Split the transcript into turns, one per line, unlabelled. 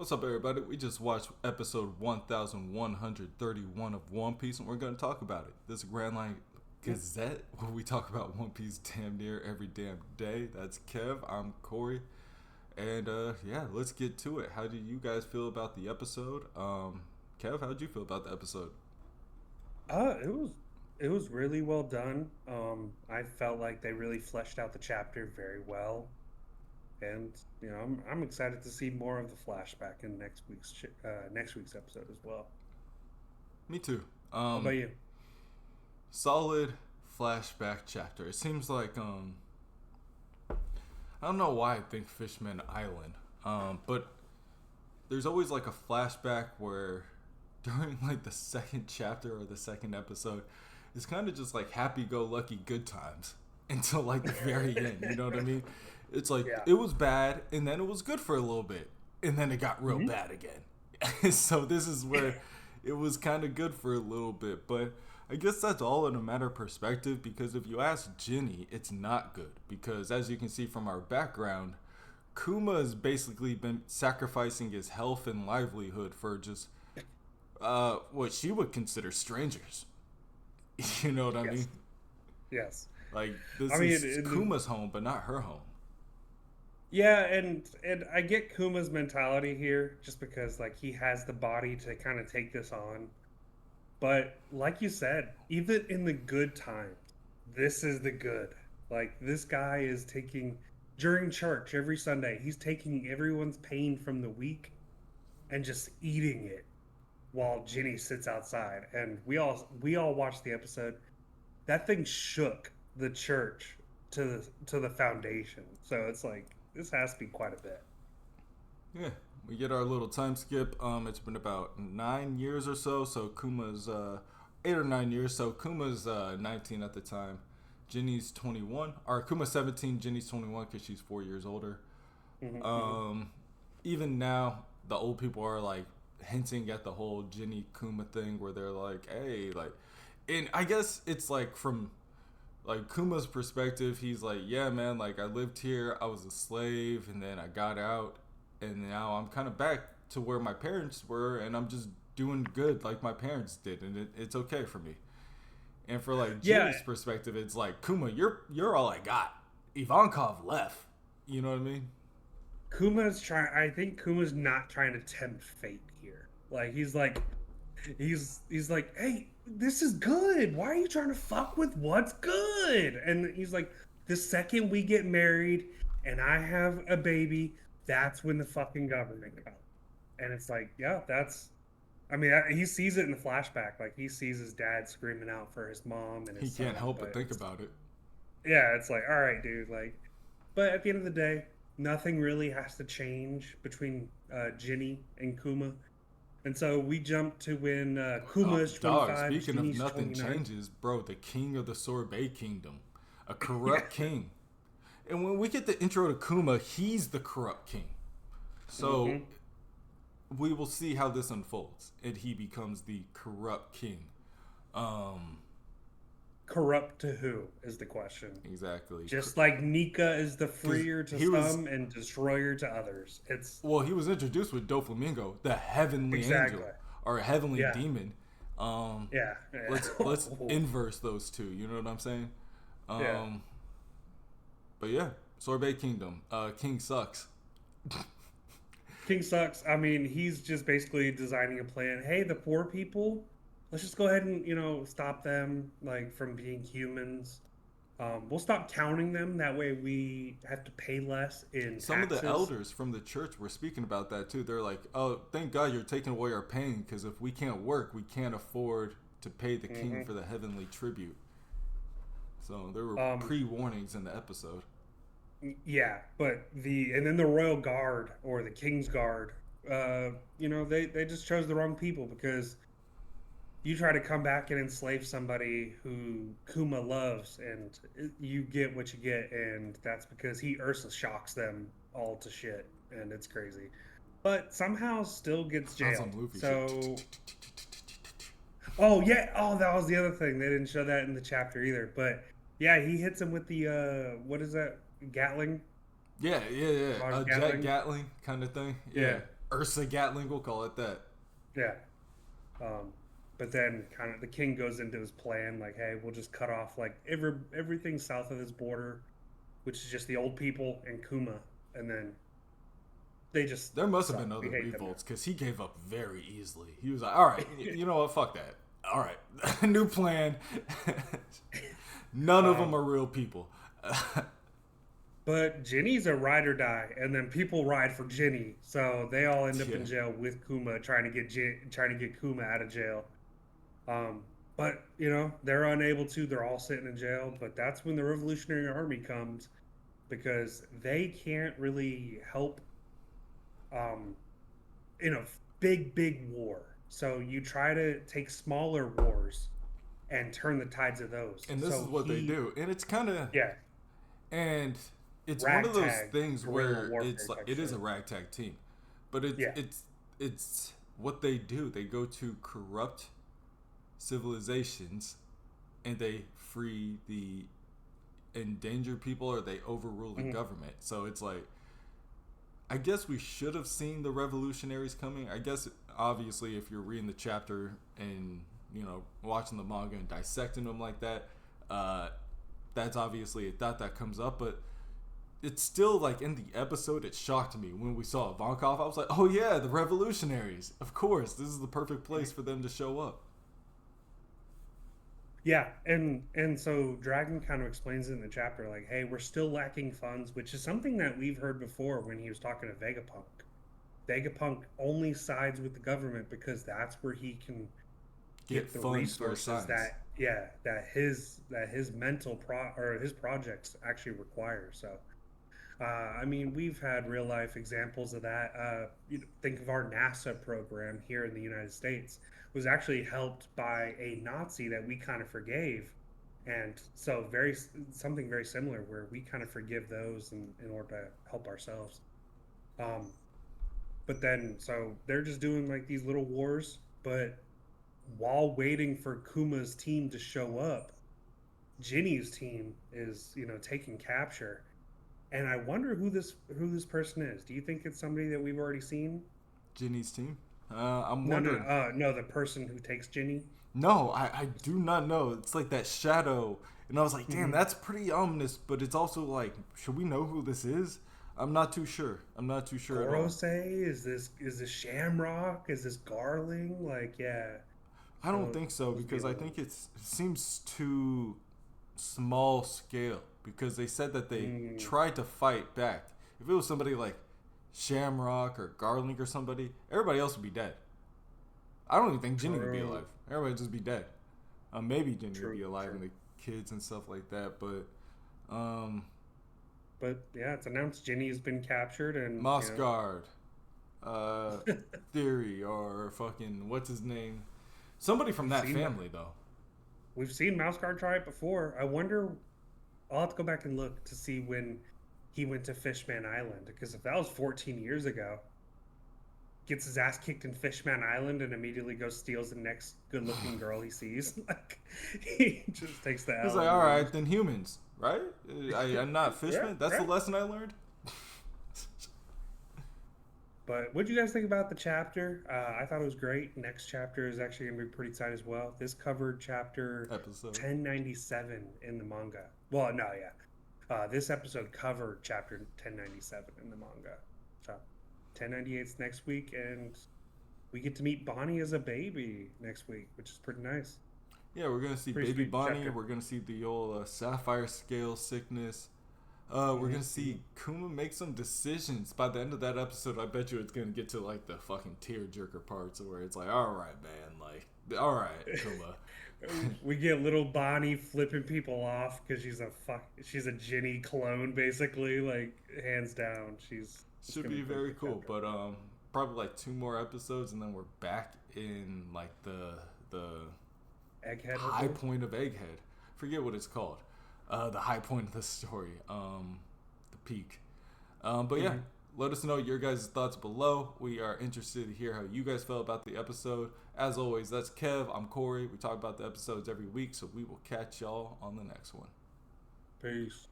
What's up, everybody? We just watched episode 1131 of One Piece, and we're going to talk about it. This is Grand Line Gazette, where we talk about One Piece damn near every damn day. That's Kev. I'm Corey. And, yeah, let's get to it. How do you guys feel about the episode? Kev, how did you feel about the episode?
It was really well done. I felt like they really fleshed out the chapter very well, and I'm excited to see more of the flashback in next week's episode as well.
Me too.
How about you?
Solid flashback chapter. It seems like, I don't know why I think Fishman Island, but there's always like a flashback where during like the second chapter or the second episode, it's kind of just like happy-go-lucky good times until like the very end. You know what I mean? It's like
Yeah.
it was bad, and then it was good for a little bit, and then it got real
Hmm.
bad again. So this is where it was kind of good for a little bit, but I guess that's all in a matter of perspective. Because if you ask Ginny, it's not good. Because as you can see from our background, Kuma has basically been sacrificing his health and livelihood for just what she would consider strangers. You know what I
Yes.
mean?
Yes.
Like this
I mean,
is Kuma's home, but not her home.
yeah, and I get Kuma's mentality here, just because like he has the body to kind of take this on. But like you said, even in the good times, this is the good. Like this guy is taking during church every Sunday, he's taking everyone's pain from the week and just eating it while Jenny sits outside. And we all watched the episode. That thing shook the church to the foundation. So it's like this has to be quite a bit.
Yeah, we get our little time skip. It's been about 9 years or so. So Kuma's 8 or 9 years. So Kuma's 19 at the time. Ginny's 21. Or Kuma's 17. Ginny's 21 because she's 4 years older.
Hmm. Hmm.
Um, Even now, the old people are like hinting at the whole Ginny Kuma thing, where they're like, "Hey, like," and I guess it's like from like Kuma's perspective, he's like, "Yeah, man, like I lived here, I was a slave, and then I got out, and now I'm kind of back to where my parents were, and I'm just doing good like my parents did, and it's okay for me." And for like
Yeah,
Ginny's perspective, it's like, "Kuma, you're all I got. Ivankov left." You know what I mean?
Kuma's trying. I think Kuma's not trying to tempt fate here. Like he's like, hey, this is good. Why are you trying to fuck with what's good? And he's like, the second we get married and I have a baby, that's when the fucking government comes. And it's like, yeah, that's. I mean, he sees it in the flashback. Like he sees his dad screaming out for his mom and
He
his
can't
son.
help but
But
think
it's,
about it.
yeah, it's like, all right, dude. Like, but at the end of the day, nothing really has to change between Ginny and Kuma. And so we jump to when Kuma is
Dog,
25,
speaking of
Ginny's
nothing
29.
changes, bro, the king of the Sorbet Kingdom, a corrupt king. And when we get the intro to Kuma, he's the corrupt king. So
Hmm.
we will see how this unfolds, and he becomes the corrupt king. Um,
Corrupt to who is the question.
exactly.
Just like Nika is the
Because
freer to
he was,
some and destroyer to others. It's
well, he was introduced with Doflamingo, the heavenly angel,
exactly.
or a heavenly
Yeah.
demon. Um,
Yeah.
let's inverse those two. You know what I'm saying?
Yeah.
Um, but yeah, Sorbet Kingdom. King sucks.
King sucks. I mean, he's just basically designing a plan. Hey, the poor people, let's just go ahead and, stop them like from being humans. We'll stop counting them. That way we have to pay less in
Some of the
taxes.
elders from the church were speaking about that too. They're like, "Oh, thank God you're taking away our pain, because if we can't work, we can't afford to pay the king
Hmm.
for the heavenly tribute." So there were
Um,
pre-warnings in the episode.
yeah, but and then the royal guard or the king's guard, they just chose the wrong people because you try to come back and enslave somebody who Kuma loves, and you get what you get, and that's because he Ursa shocks them all to shit, and it's crazy. But somehow still gets
Sounds like
jailed.
movie
So,
shit.
oh yeah, oh that was the other thing. They didn't show that in the chapter either. But yeah, he hits him with the what is that? Gatling,
Yeah, yeah, yeah.
large
Jack
Gatling.
Gatling kind of thing. Yeah.
Yeah.
Ursa Gatling, we'll call it that.
Yeah. But then kind of the king goes into his plan like, hey, we'll just cut off like everything south of this border, which is just the old people and Kuma, and then they just
There must have
suck.
been
We
other
hate them
revolts because he gave up very easily. He was like, all right,
now.
you know what? Fuck that. All right. New plan. None of them are real people.
But Jenny's a ride or die, and then people ride for Jenny, so they all end up
Yeah.
in jail with Kuma, trying to get Kuma out of jail. Um, but they're unable to. They're all sitting in jail. But that's when the Revolutionary Army comes because they can't really help um, in a big war. So you try to take smaller wars and turn the tides of those.
And this is
So
what they do. And it's kind of,
yeah,
and it's one of those
ragtag
things
guerrilla
where
warfare
it's like,
type
it is
shit.
a ragtag team. But it's,
Yeah.
it's, it's what they do. They go to corrupt civilizations and they free the endangered people or they overrule the
Mhm.
government. So it's like, I guess we should have seen the revolutionaries coming. I guess obviously if you're reading the chapter and watching the manga and dissecting them like that, that's obviously a thought that comes up. But it's still like in the episode, it shocked me when we saw Ivankov. I was like, oh yeah, the revolutionaries. Of course, this is the perfect place for them to show up.
Yeah, and so Dragon kind of explains it in the chapter, like, hey, we're still lacking funds, which is something that we've heard before when he was talking to Vegapunk. Vegapunk only sides with the government because that's where he can
Get
get the
funds for his
resources
science.
that his mental or his projects actually require. So I mean, we've had real life examples of that. Think of our NASA program here in the United States was actually helped by a Nazi that we kind of forgave, and so something very similar where we kind of forgive those in order to help ourselves. Um, but then so they're just doing like these little wars, but while waiting for Kuma's team to show up, Jinny's team is taking capture, and I wonder who this person is. Do you think it's somebody that we've already seen?
Ginny's team. I'm
No, no,
wondering.
no. No, the person who takes Jinny.
No, I do not know. It's like that shadow. And I was like, damn,
Hmm.
that's pretty ominous. But it's also like, should we know who this is? I'm not too sure. I'm not too sure at all.
Gorose? Is this Shamrock? Is this Garling? Like, yeah,
I don't
those,
think so
those be a
because I
little.
think it seems too small scale. Because they said that they
Mm,
tried to fight back. If it was somebody like Shamrock or Garlic or somebody, everybody else would be dead. I don't even think Ginny would be
true,
alive. Everybody would just be dead. Maybe Ginny would
true,
be alive
true.
and the kids and stuff like that. But um,
But yeah, it's announced Jinny has been captured, and
Mosgard, uh, Theory, or fucking what's his name? Somebody from
we've
that
seen
family though.
we've seen Mouseguard try it before. I wonder. I'll have to go back and look to see when he went to Fishman Island, because if that was 14 years ago, gets his ass kicked in Fishman Island and immediately goes steals the next good-looking girl he sees. Like he just takes the
He's
L
like,
and
all right,
leaves.
then humans, right? I'm not
Yeah,
fishman. That's the
right.
lesson I learned.
But what do you guys think about the chapter? I thought it was great. Next chapter is actually going to be pretty tight as well. This covered chapter
Episode.
1097 in the manga. Well, no, yeah. This episode covered chapter 1097 in the manga. So 1098's next week, and we get to meet Bonnie as a baby next week, which is pretty nice.
Yeah, we're gonna see
Pretty
Baby
sweet
Bonnie.
chapter.
We're gonna see the old Sapphire Scale sickness. We're
Hmm.
gonna see Kuma make some decisions. By the end of that episode, I bet you it's gonna get to like the fucking tearjerker parts where it's like, all right, man, like, all right, Kuma.
We get little Bonnie flipping people off because she's a Ginny clone, basically. Like, hands down, it's
Should
gonna
be
be a pretty
very
good
cool.
chapter.
But probably like two more episodes, and then we're back in like the
Egghead,
high
hopefully.
point of Egghead. Forget what it's called. The high point of the story. The peak. But yeah,
Hmm.
let us know your guys' thoughts below. We are interested to hear how you guys felt about the episode. As always, that's Kev. I'm Corey. We talk about the episodes every week, so we will catch y'all on the next one.
Peace.